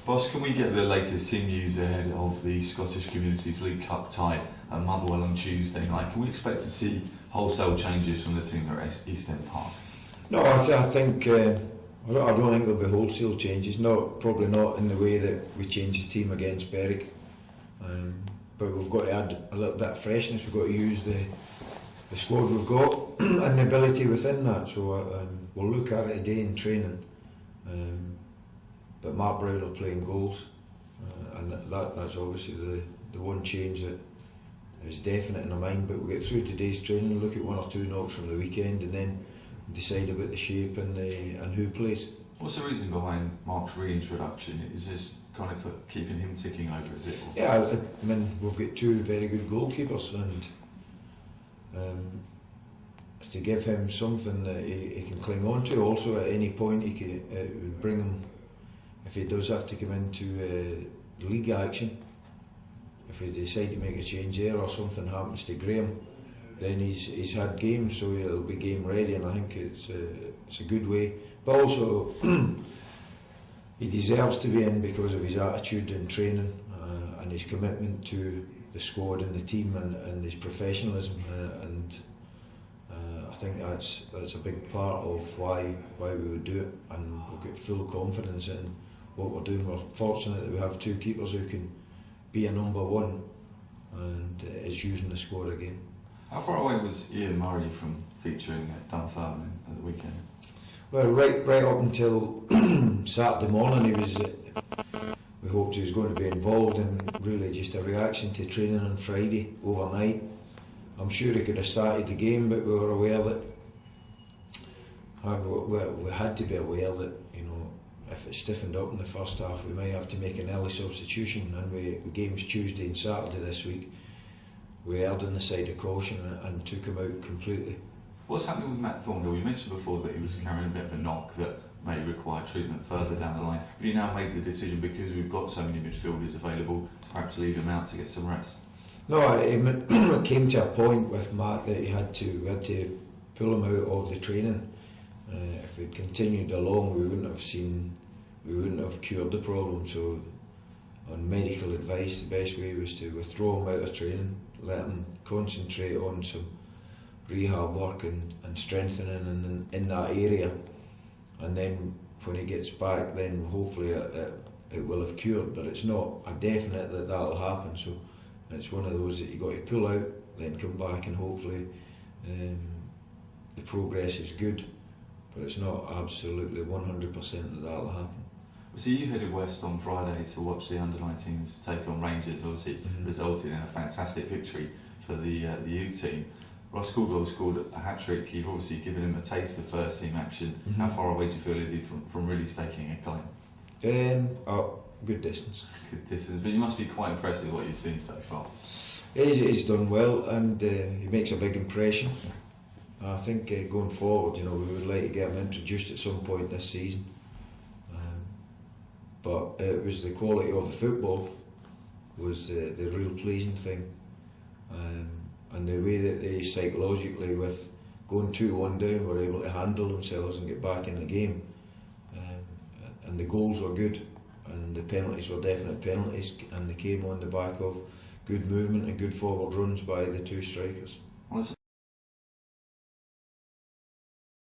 Boss, can we get the latest team news ahead of the Scottish Communities League Cup tie at Motherwell on Tuesday night? Can we expect to see wholesale changes from the team at East End Park? No, I think I don't think there'll be wholesale changes. Probably not in the way that we changed the team against Berwick. But we've got to add a little bit of freshness. We've got to use the squad we've got and the ability within that. So we'll look at it today in training. But Mark Brown will play in goals, and that's obviously the one change that is definite in our mind. But we'll get through today's training, look at one or two knocks from the weekend, and then decide about the shape and who plays. What's the reason behind Mark's reintroduction? Is this kind of keeping him ticking over, is it? Yeah, I mean, we've got two very good goalkeepers, and it's to give him something that he can cling on to. Also, at any point, it would bring him, if he does have to come into league action, if we decide to make a change there or something happens to Graham, then he's had games, so he'll be game ready, and I think it's a good way. But also, he deserves to be in because of his attitude in training and his commitment to the squad and the team and his professionalism, and I think that's a big part of why we would do it, and we've got full confidence in what we're doing. We're fortunate that we have two keepers who can be a number one and is using the squad again. How far away was Ian Murray from featuring at Dunfermline at the weekend? Well, right up until Saturday morning, he was. We hoped he was going to be involved, and really just a reaction to training on Friday overnight. I'm sure he could have started the game, but we were aware that we had to be aware that, you know, if it stiffened up in the first half, we might have to make an early substitution. And the game's Tuesday and Saturday this week. We erred on the side of caution and took him out completely. What's happening with Matt Thornhill? You mentioned before that he was carrying a bit of a knock that may require treatment further down the line. Have you now made the decision, because we've got so many midfielders available, to perhaps leave him out to get some rest? No, it came to a point with Matt that we had to pull him out of the training. If we'd continued along, we wouldn't have cured the problem. So, on medical advice, the best way was to withdraw him out of training, let him concentrate on some rehab work and strengthening in that area, and then when he gets back, then hopefully it will have cured. But it's not a definite that that'll happen, so it's one of those that you've got to pull out, then come back, and hopefully the progress is good, but it's not absolutely 100% that that'll happen. So you headed west on Friday to watch the under-19s take on Rangers, obviously resulting in a fantastic victory for the youth team. Ross Caldwell scored a hat-trick. You've obviously given him a taste of first-team action. How far away do you feel is he from really staking a claim? Good distance. Good distance, but you must be quite impressed with what you've seen so far. He's done well, and he makes a big impression. I think going forward, you know, we would like to get him introduced at some point this season. But it was the quality of the football was the real pleasing thing, and the way that they psychologically, with going 2-1 down, were able to handle themselves and get back in the game, and the goals were good, and the penalties were definite penalties, and they came on the back of good movement and good forward runs by the two strikers. Well,